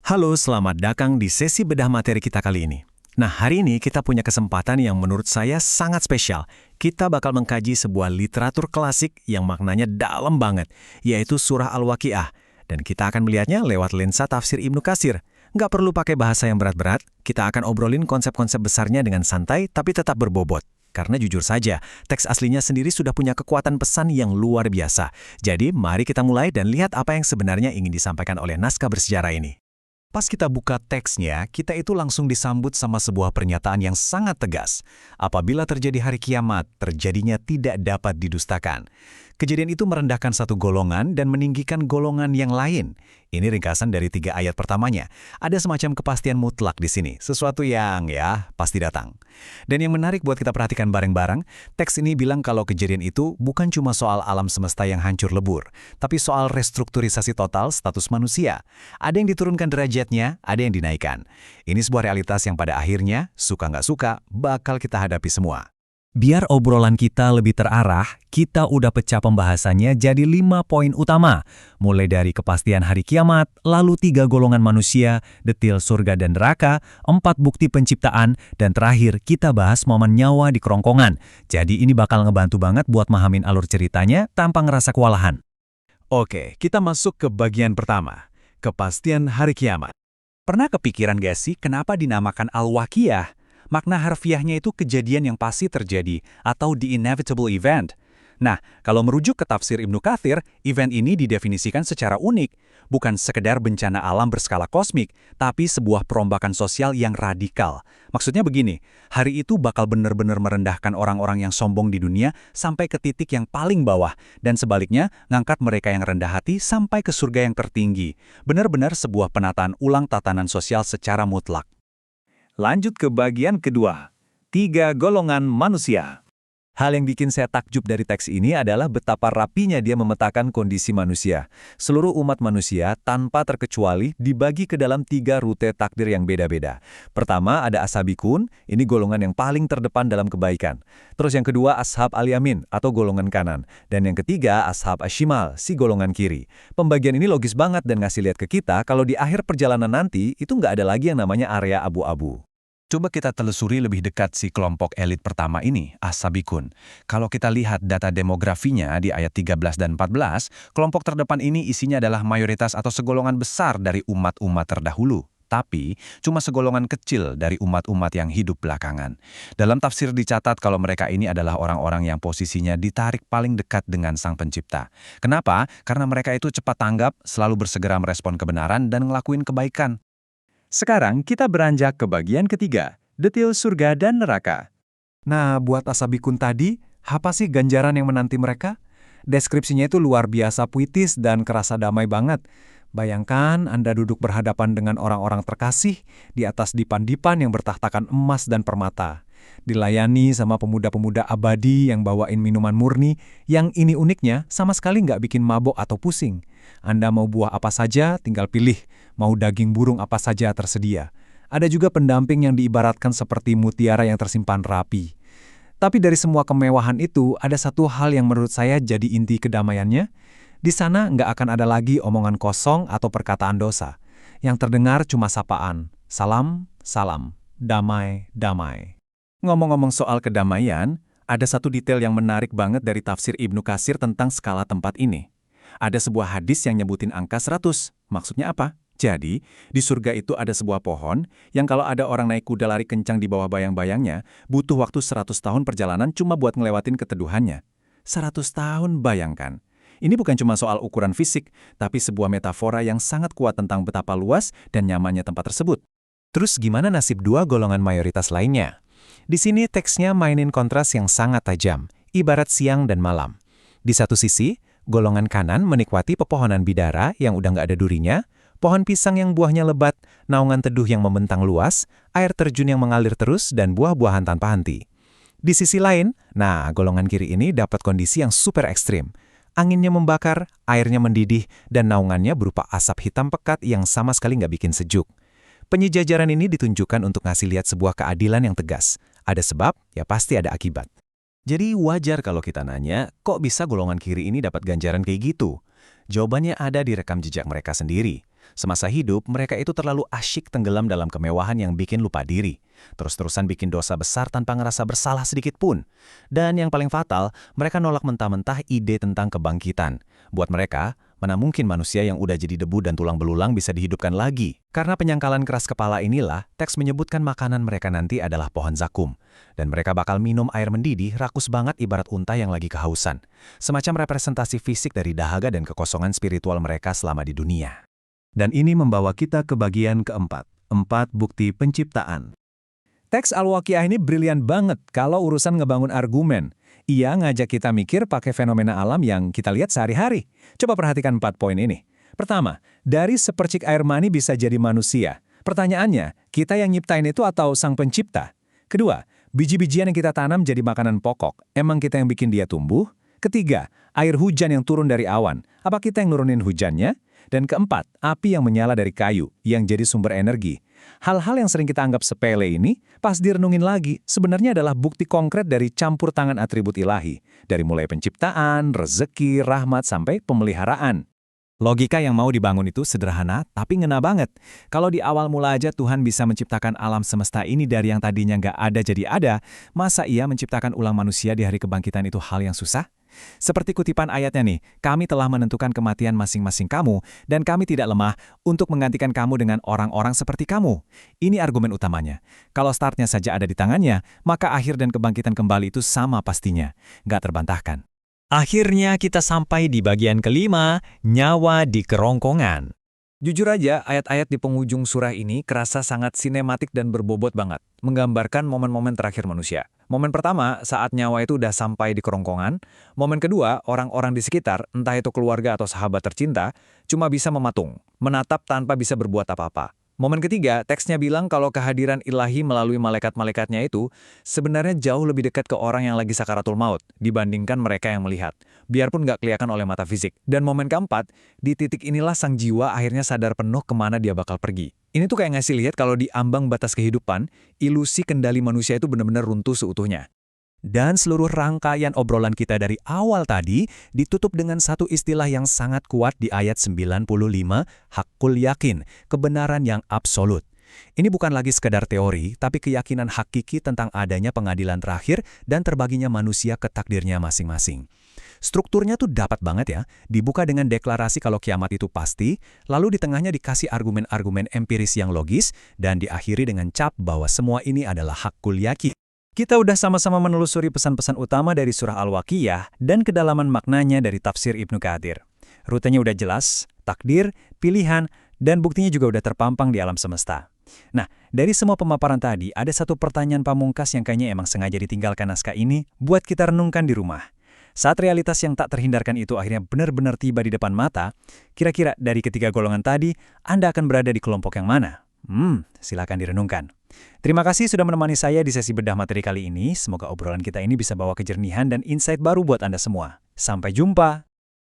Halo, selamat datang di sesi bedah materi kita kali ini. Nah, hari ini kita punya kesempatan yang menurut saya sangat spesial. Kita bakal mengkaji sebuah literatur klasik yang maknanya dalam banget, yaitu Surah Al-Waqiah. Dan kita akan melihatnya lewat lensa tafsir Ibnu Katsir. Nggak perlu pakai bahasa yang berat-berat, kita akan obrolin konsep-konsep besarnya dengan santai tapi tetap berbobot. Karena jujur saja, teks aslinya sendiri sudah punya kekuatan pesan yang luar biasa. Jadi, mari kita mulai dan lihat apa yang sebenarnya ingin disampaikan oleh naskah bersejarah ini. Pas kita buka teksnya, kita itu langsung disambut sama sebuah pernyataan yang sangat tegas. Apabila terjadi hari kiamat, terjadinya tidak dapat didustakan. Kejadian itu merendahkan satu golongan dan meninggikan golongan yang lain. Ini ringkasan dari 3 ayat pertamanya. Ada semacam kepastian mutlak di sini, sesuatu yang pasti datang. Dan yang menarik buat kita perhatikan bareng-bareng, teks ini bilang kalau kejadian itu bukan cuma soal alam semesta yang hancur lebur, tapi soal restrukturisasi total status manusia. Ada yang diturunkan derajatnya, ada yang dinaikkan. Ini sebuah realitas yang pada akhirnya, suka nggak suka, bakal kita hadapi semua. Biar obrolan kita lebih terarah, kita udah pecah pembahasannya jadi 5 poin utama. Mulai dari kepastian hari kiamat, lalu 3 golongan manusia, detil surga dan neraka, 4 bukti penciptaan, dan terakhir kita bahas momen nyawa di kerongkongan. Jadi ini bakal ngebantu banget buat mahamin alur ceritanya tanpa ngerasa kewalahan. Oke, kita masuk ke bagian pertama. Kepastian hari kiamat. Pernah kepikiran gak sih kenapa dinamakan Al-Waqiah? Makna harfiahnya itu kejadian yang pasti terjadi atau the inevitable event. Nah, kalau merujuk ke tafsir Ibnu Katsir, event ini didefinisikan secara unik. Bukan sekedar bencana alam berskala kosmik, tapi sebuah perombakan sosial yang radikal. Maksudnya begini, hari itu bakal benar-benar merendahkan orang-orang yang sombong di dunia sampai ke titik yang paling bawah, dan sebaliknya, ngangkat mereka yang rendah hati sampai ke surga yang tertinggi. Benar-benar sebuah penataan ulang tatanan sosial secara mutlak. Lanjut ke bagian kedua, 3 golongan manusia. Hal yang bikin saya takjub dari teks ini adalah betapa rapinya dia memetakan kondisi manusia. Seluruh umat manusia tanpa terkecuali dibagi ke dalam 3 rute takdir yang beda-beda. Pertama ada As-Sabiqun, ini golongan yang paling terdepan dalam kebaikan. Terus yang kedua Ashab Al-Yamin atau golongan kanan. Dan yang ketiga Ashab Ashimal, si golongan kiri. Pembagian ini logis banget dan ngasih lihat ke kita kalau di akhir perjalanan nanti itu nggak ada lagi yang namanya area abu-abu. Coba kita telusuri lebih dekat si kelompok elit pertama ini, As-Sabiqun. Kalau kita lihat data demografinya di ayat 13 dan 14, kelompok terdepan ini isinya adalah mayoritas atau segolongan besar dari umat-umat terdahulu. Tapi, cuma segolongan kecil dari umat-umat yang hidup belakangan. Dalam tafsir dicatat kalau mereka ini adalah orang-orang yang posisinya ditarik paling dekat dengan Sang Pencipta. Kenapa? Karena mereka itu cepat tanggap, selalu bersegera merespon kebenaran dan ngelakuin kebaikan. Sekarang kita beranjak ke bagian ketiga, detil surga dan neraka. Nah, buat As-Sabiqun tadi, apa sih ganjaran yang menanti mereka? Deskripsinya itu luar biasa puitis dan kerasa damai banget. Bayangkan Anda duduk berhadapan dengan orang-orang terkasih di atas dipan-dipan yang bertahtakan emas dan permata. Dilayani sama pemuda-pemuda abadi yang bawain minuman murni, yang ini uniknya sama sekali nggak bikin mabok atau pusing. Anda mau buah apa saja, tinggal pilih. Mau daging burung apa saja tersedia. Ada juga pendamping yang diibaratkan seperti mutiara yang tersimpan rapi. Tapi dari semua kemewahan itu, ada satu hal yang menurut saya jadi inti kedamaiannya. Di sana nggak akan ada lagi omongan kosong atau perkataan dosa. Yang terdengar cuma sapaan. Salam, salam. Damai, damai. Ngomong-ngomong soal kedamaian, ada satu detail yang menarik banget dari tafsir Ibnu Katsir tentang skala tempat ini. Ada sebuah hadis yang nyebutin angka 100. Maksudnya apa? Jadi, di surga itu ada sebuah pohon yang kalau ada orang naik kuda lari kencang di bawah bayang-bayangnya, butuh waktu 100 tahun perjalanan cuma buat ngelewatin keteduhannya. 100 tahun, bayangkan. Ini bukan cuma soal ukuran fisik, tapi sebuah metafora yang sangat kuat tentang betapa luas dan nyamannya tempat tersebut. Terus gimana nasib 2 golongan mayoritas lainnya? Di sini teksnya mainin kontras yang sangat tajam, ibarat siang dan malam. Di satu sisi, golongan kanan menikmati pepohonan bidara yang udah nggak ada durinya, pohon pisang yang buahnya lebat, naungan teduh yang membentang luas, air terjun yang mengalir terus, dan buah-buahan tanpa henti. Di sisi lain, golongan kiri ini dapat kondisi yang super ekstrim. Anginnya membakar, airnya mendidih, dan naungannya berupa asap hitam pekat yang sama sekali nggak bikin sejuk. Penyejajaran ini ditunjukkan untuk ngasih lihat sebuah keadilan yang tegas. Ada sebab, ya pasti ada akibat. Jadi wajar kalau kita nanya, kok bisa golongan kiri ini dapat ganjaran kayak gitu? Jawabannya ada di rekam jejak mereka sendiri. Semasa hidup, mereka itu terlalu asyik tenggelam dalam kemewahan yang bikin lupa diri. Terus-terusan bikin dosa besar tanpa ngerasa bersalah sedikit pun. Dan yang paling fatal, mereka nolak mentah-mentah ide tentang kebangkitan. Buat mereka, mana mungkin manusia yang udah jadi debu dan tulang belulang bisa dihidupkan lagi. Karena penyangkalan keras kepala inilah, teks menyebutkan makanan mereka nanti adalah pohon zakum. Dan mereka bakal minum air mendidih rakus banget ibarat unta yang lagi kehausan. Semacam representasi fisik dari dahaga dan kekosongan spiritual mereka selama di dunia. Dan ini membawa kita ke bagian keempat, 4 bukti penciptaan. Teks Al-Waqiah ini brilian banget kalau urusan ngebangun argumen. Ia ngajak kita mikir pakai fenomena alam yang kita lihat sehari-hari. Coba perhatikan 4 poin ini. Pertama, dari sepercik air mani bisa jadi manusia. Pertanyaannya, kita yang nyiptain itu atau sang pencipta? Kedua, biji-bijian yang kita tanam jadi makanan pokok. Emang kita yang bikin dia tumbuh? Ketiga, air hujan yang turun dari awan. Apa kita yang nurunin hujannya? Dan keempat, api yang menyala dari kayu, yang jadi sumber energi. Hal-hal yang sering kita anggap sepele ini, pas direnungin lagi, sebenarnya adalah bukti konkret dari campur tangan atribut ilahi. Dari mulai penciptaan, rezeki, rahmat, sampai pemeliharaan. Logika yang mau dibangun itu sederhana, tapi ngena banget. Kalau di awal mula aja Tuhan bisa menciptakan alam semesta ini dari yang tadinya nggak ada jadi ada, masa Ia menciptakan ulang manusia di hari kebangkitan itu hal yang susah? Seperti kutipan ayatnya nih, kami telah menentukan kematian masing-masing kamu, dan kami tidak lemah untuk menggantikan kamu dengan orang-orang seperti kamu. Ini argumen utamanya. Kalau startnya saja ada di tangannya, maka akhir dan kebangkitan kembali itu sama pastinya. Nggak terbantahkan. Akhirnya kita sampai di bagian kelima, nyawa di kerongkongan. Jujur aja, ayat-ayat di penghujung surah ini kerasa sangat sinematik dan berbobot banget, menggambarkan momen-momen terakhir manusia. Momen pertama, saat nyawa itu udah sampai di kerongkongan. Momen kedua, orang-orang di sekitar, entah itu keluarga atau sahabat tercinta, cuma bisa mematung, menatap tanpa bisa berbuat apa-apa. Momen ketiga, teksnya bilang kalau kehadiran ilahi melalui malaikat-malaikatnya itu sebenarnya jauh lebih dekat ke orang yang lagi sakaratul maut dibandingkan mereka yang melihat, biarpun nggak kelihatan oleh mata fisik. Dan momen keempat, di titik inilah sang jiwa akhirnya sadar penuh kemana dia bakal pergi. Ini tuh kayak ngasih lihat kalau di ambang batas kehidupan, ilusi kendali manusia itu benar-benar runtuh seutuhnya. Dan seluruh rangkaian obrolan kita dari awal tadi ditutup dengan satu istilah yang sangat kuat di ayat 95, hakul yakin, kebenaran yang absolut. Ini bukan lagi sekedar teori, tapi keyakinan hakiki tentang adanya pengadilan terakhir dan terbaginya manusia ke takdirnya masing-masing. Strukturnya tuh dapat banget ya, dibuka dengan deklarasi kalau kiamat itu pasti, lalu di tengahnya dikasih argumen-argumen empiris yang logis, dan diakhiri dengan cap bahwa semua ini adalah hakul yakin. Kita udah sama-sama menelusuri pesan-pesan utama dari surah Al-Waqiah dan kedalaman maknanya dari tafsir Ibnu Katsir. Rutenya udah jelas, takdir, pilihan, dan buktinya juga udah terpampang di alam semesta. Nah, dari semua pemaparan tadi, ada satu pertanyaan pamungkas yang kayaknya emang sengaja ditinggalkan naskah ini buat kita renungkan di rumah. Saat realitas yang tak terhindarkan itu akhirnya benar-benar tiba di depan mata, kira-kira dari ketiga golongan tadi, Anda akan berada di kelompok yang mana? Silakan direnungkan. Terima kasih sudah menemani saya di sesi bedah materi kali ini. Semoga obrolan kita ini bisa bawa kejernihan dan insight baru buat Anda semua. Sampai jumpa!